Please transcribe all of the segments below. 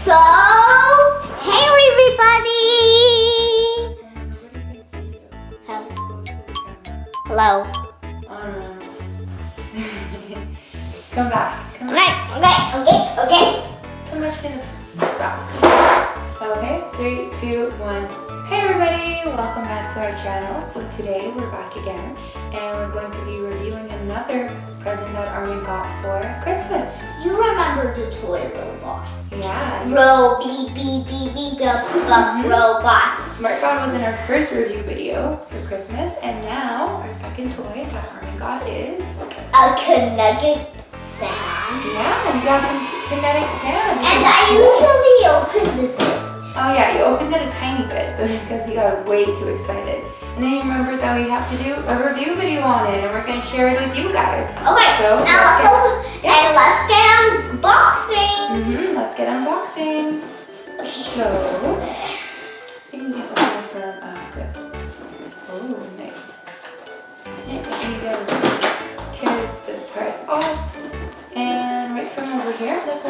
So, hey everybody! Hello. Arman. Come back. Come Okay. Come back. Okay, 3, 2, 1. Hey everybody, welcome back to our channel. So today we're back again and we're going to be reviewing another present that Arman got for Christmas. You remember the toy robot? Yeah. Beep beep beep beep robot. SmartBot was in our first review video for Christmas, and now our second toy that Arman got is A Kinetic Sand. yeah, you got some Kinetic Sand. And I usually open the bit. Oh yeah, you opened it a tiny bit, but because you got way too excited. And then you remembered that we have to do a review video on it, and we're going to share it with you guys. Okay, So now let's open and let's get unboxing. Let's get unboxing. So, you can get one from, good. Oh, nice. And you go tear this part off. And right from over here, look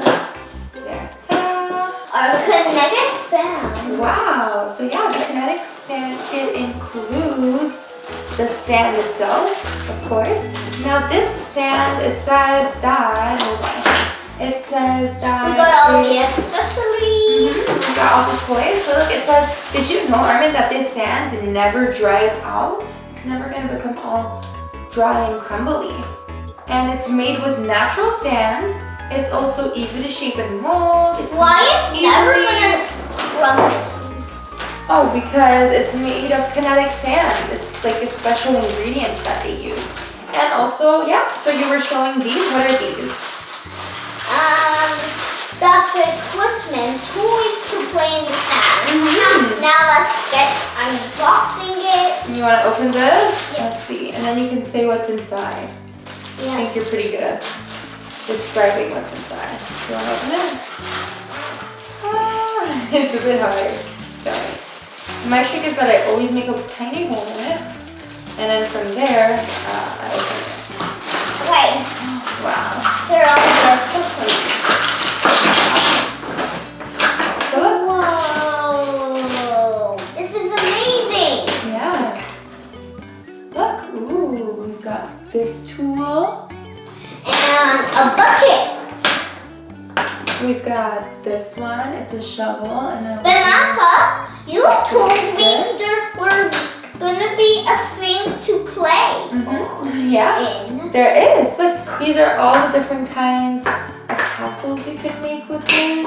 there. Ta-da! Our Kinetic Sand. Wow, so yeah, the Kinetic Sand kit includes the sand itself, of course. Now this sand, it says that, hold on. It says that We got all the accessories. we got all the toys. So look, it says, did you know, Arman, that this sand never dries out? It's never gonna become all dry and crumbly. And it's made with natural sand. It's also easy to shape and mold. Why is never gonna crumble? Oh, because it's made of kinetic sand. It's like a special ingredients that they use. And also, yeah, so you were showing these. What are these? Stuff equipment, toys to play in the sand. Now let's get unboxing it. You want to open this? Yeah. Let's see. And then you can say what's inside. I Yeah. think you're pretty good at describing what's inside. You want to open it? Ah, it's a bit hard. Sorry. My trick is that I always make a tiny hole in it. And then from there, I open it. Wait, Wow. here are all the accessories. So look. Whoa, this is amazing. Yeah. Look. Ooh, we've got this tool. And a bucket. We've got this one. It's a shovel and a. But Mahsa, you told me there was gonna be a thing to play Yeah. in. There is. Look, these are all the different kinds of castles you could make with wood.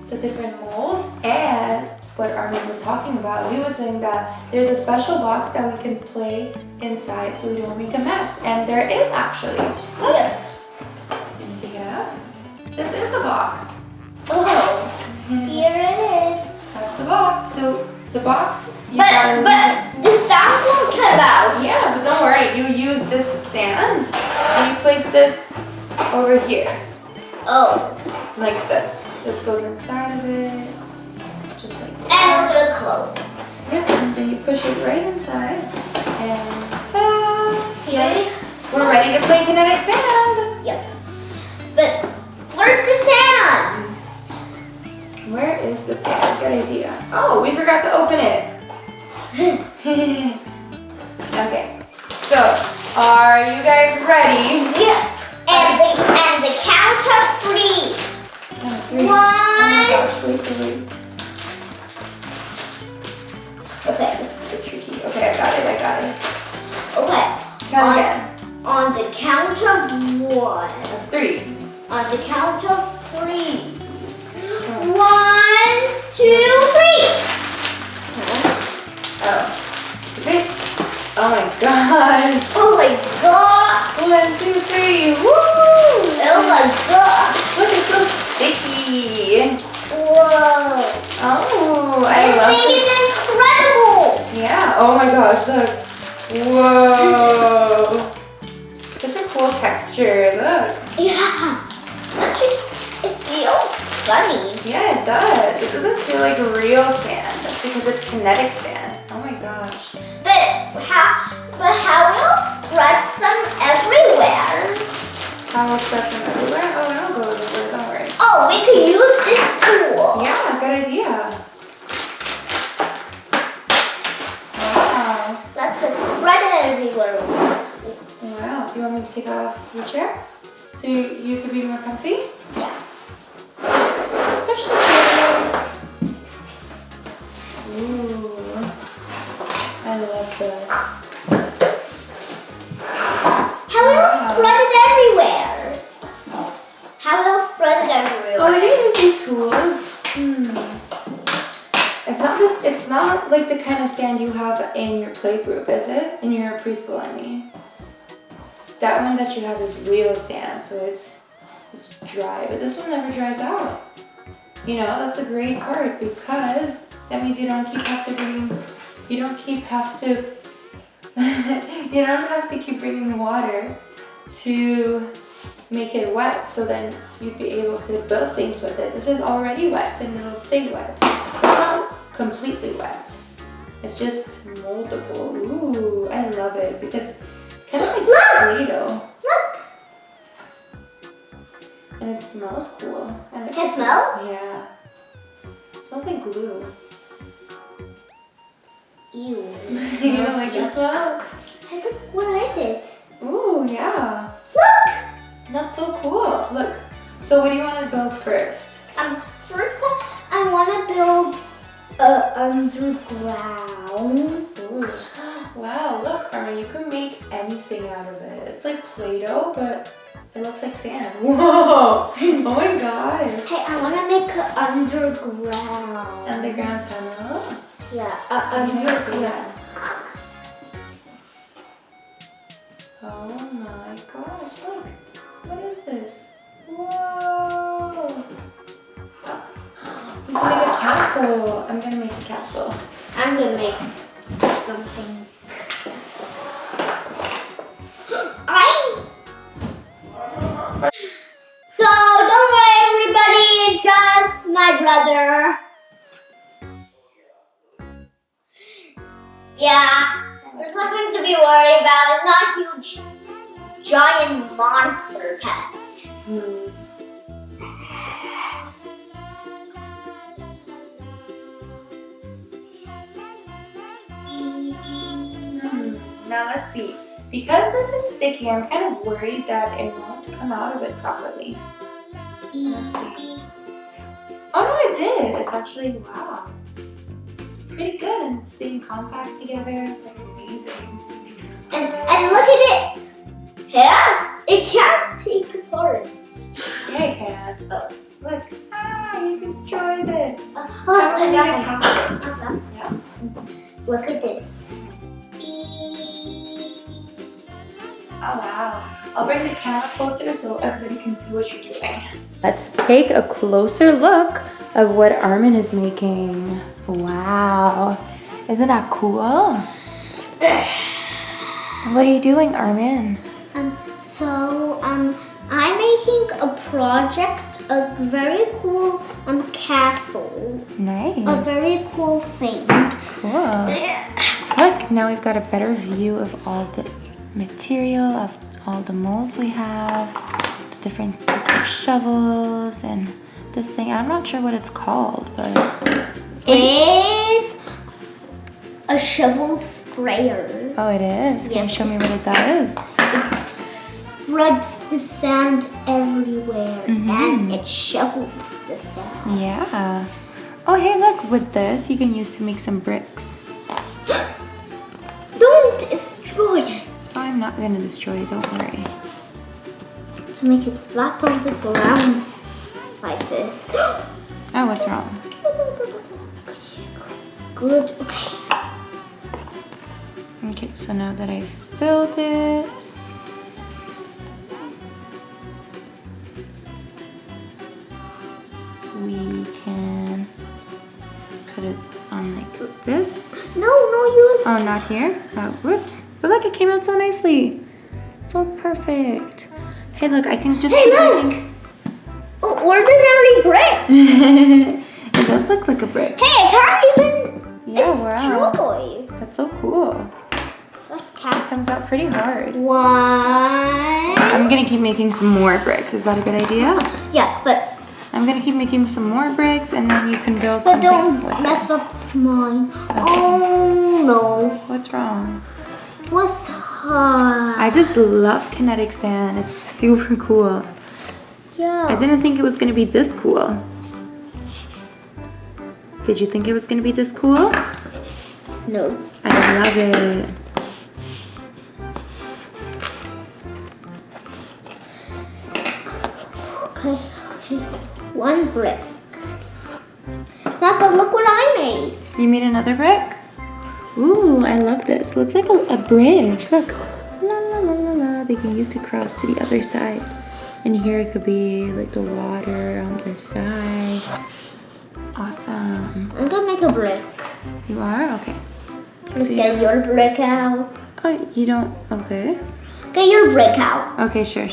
The different molds. And what Arman was talking about, he was saying that there's a special box that we can play inside so we don't make a mess. And there is actually. Look. Yeah. Can you take it out? This is the box. Oh, here it is. That's the box. So the box. But the sound won't come out. Yeah, but don't worry. You use this sand and you place this over here. Oh, Like this. This goes inside of it. Just like and that. we're gonna close it. Yeah, and then you push it right inside. And ta-da! Here. We're ready to play Kinetic Sand. Yep. But where's the sand? Where is the sand? Good idea. Oh, we forgot to open it. Okay. So, are you guys ready? Yep. And the count of 3. Count of 3. Oh my One. gosh, wait. Okay. This is a bit tricky. Okay, I got it. Okay. Count again. On the count of 1. Of 3. On the count of 3. Oh. 1, 2, 3. Oh. It's a bit. Oh my gosh. Oh my god. 1, 2, 3. Woo! Oh my god. Look, it's so sticky. Whoa. Oh, I This love thing this. is incredible. Yeah. Oh my gosh, look. Whoa. Such a cool texture. Look. Yeah. It feels funny. Yeah, it does. It doesn't feel like real sand. That's because it's kinetic sand. Oh my gosh. But how we'll spread some everywhere. How will spread them everywhere? Oh, it'll go everywhere. Don't worry. Oh, Oh, we could use this tool. Yeah, good idea. Wow. Let's just spread it everywhere with this tool. Wow. Do you want me to take off your chair so you could be more comfy? Yeah. Push the chair. Ooh. I love this. How will spread it everywhere? How will spread it everywhere? Oh, you can use these tools. It's not like the kind of sand you have in your play group, is it? In your preschool, I mean. That one that you have is real sand, so it's dry, but this one never dries out. You know, that's a great part because that means you don't have to keep bringing the water to make it wet, so then you'd be able to build things with it. This is already wet and it'll stay wet. It's not completely wet. It's just moldable. Ooh, I love it because it's kind of like Play-Doh. Look! And it smells cool. I like Can it smell? Yeah. It smells like glue. Ew. You don't like the smell? Hey, look what I did. Ooh, yeah. Look! That's so cool. Look. So what do you want to build first? First I want to build underground. Ooh. Wow, look, Arman, you can make anything out of it. It's like Play-Doh, but it looks like sand. Whoa! Oh my gosh. Hey, I want to make an underground. Underground tunnel? Yeah, underground. Yeah. Oh my gosh, look. What is this? Whoa! We can make a castle. I'm gonna make a castle. I'm gonna make something. So don't worry, everybody. It's just my brother. Yeah, there's nothing to be worried about. It's not huge, giant monster pet. Now let's see. Because this is sticky, I'm kind of worried that it won't come out of it properly. Let's see. Oh no, it did. It's actually, wow. It's pretty good and it's staying compact together. That's amazing. And look at this. Yeah, it can't take apart. Yeah, it can. Oh, look. Ah, you destroyed it. Awesome. Yeah. Look at this. Oh wow. I'll bring the camera closer so everybody can see what you're doing. Let's take a closer look of what Arman is making. Wow. Isn't that cool? What are you doing, Arman? I'm making a project, a very cool castle. Nice. A very cool thing. Cool. Look, now we've got a better view of all the material, of all the molds we have, the different types of shovels, and this thing. I'm not sure what it's called, but It's a shovel sprayer. oh, it is. Can you show me what it does? It spreads the sand everywhere and it shovels the sand. Yeah. Oh, hey, look. With this, you can use to make some bricks. Don't destroy it. I'm not gonna destroy it. Don't worry. To make it flat on the ground like this. Oh, what's wrong? Good. Okay. Okay, so now that I've filled it, we can put it on like this. No use. Oh, not here? Oh, whoops. But look, it came out so nicely. So perfect. Hey, look, I can just keep making... Oh, ordinary brick. It does look like a brick. Hey, I can't even Yeah, destroy. That's so cool. Let's It count. comes out pretty hard. 1. I'm gonna keep making some more bricks. Is that a good idea? Yeah, but I'm gonna keep making some more bricks, and then you can build But something. don't mess up mine. Okay. Oh no. What's wrong? What's hard? I just love kinetic sand. It's super cool. Yeah. I didn't think it was gonna be this cool. Did you think it was gonna be this cool? No. I love it. Okay. One brick. Mahsa, look what I made. You made another brick? Ooh, I love this. It looks like a bridge. Look. La la la la la. They can use to cross to the other side. And here it could be like the water on this side. Awesome. I'm gonna make a brick. You are? Okay. Let's get your brick out. Oh, you don't? Okay. Get your brick out. Okay, sure.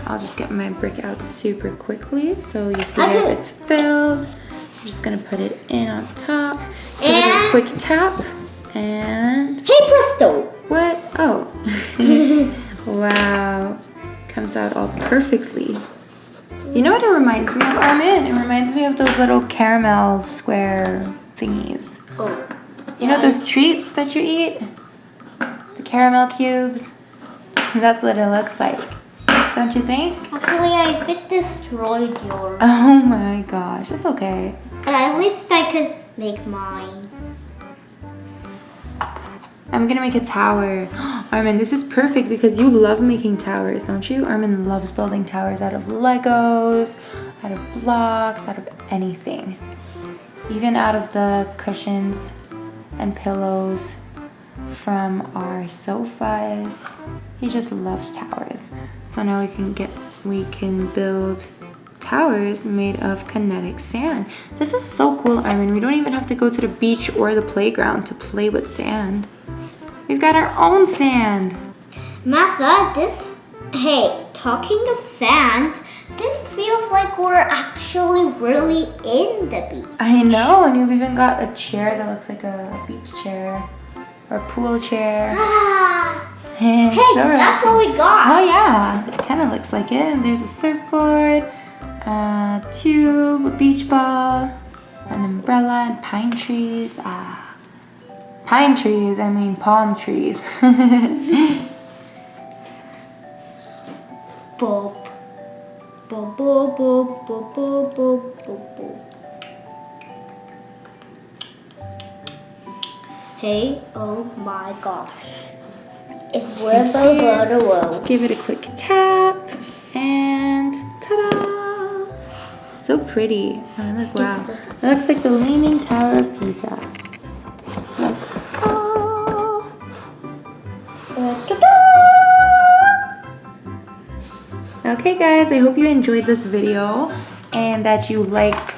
I'll just get my brick out super quickly. So you see Okay. as it's filled. I'm just gonna put it in on top. Give it a quick tap. And Hey presto! what? Oh. Wow. Comes out all perfectly. You know what it reminds me of, Arman? It reminds me of those little caramel square thingies. Oh. You know those treats that you eat? The caramel cubes? That's what it looks like. Don't you think? Actually, I a bit destroyed yours. Oh my gosh, it's okay. But at least I could make mine. I'm gonna make a tower. Arman, this is perfect because you love making towers, don't you? Arman loves building towers out of Legos, out of blocks, out of anything. Even out of the cushions and pillows from our sofas. He just loves towers. So now we can build towers made of kinetic sand. This is so cool, Arman. We don't even have to go to the beach or the playground to play with sand. We've got our own sand. Mahsa, hey, talking of sand, this feels like we're actually really in the beach. I know, and you've even got a chair that looks like a beach chair or a pool chair. Ah, Hey, hey, that's what we got. Oh yeah, it kind of looks like it. And there's a surfboard, a tube, a beach ball, an umbrella, and pine trees. Pine trees, I mean palm trees. Boop. Boop, boop, boop, boop, boop, boop, boop, boop. Hey, oh my gosh. It will. Give it a quick tap, and ta-da! So pretty. Oh, look, wow. It looks like the Leaning Tower of Pisa. Look. Oh. Okay, guys, I hope you enjoyed this video and that you like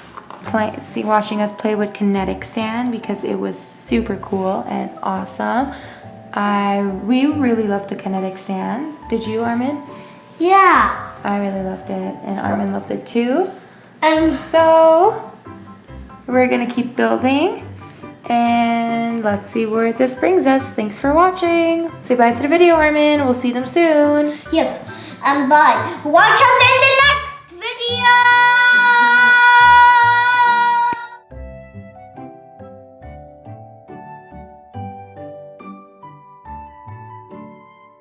watching us play with kinetic sand because it was super cool and awesome. We really loved the kinetic sand. Did you, Arman? Yeah. I really loved it, and Arman loved it too. And So we're gonna keep building, and let's see where this brings us. Thanks for watching. Say bye to the video, Arman. We'll see them soon. yep. And bye. Watch us in the next video.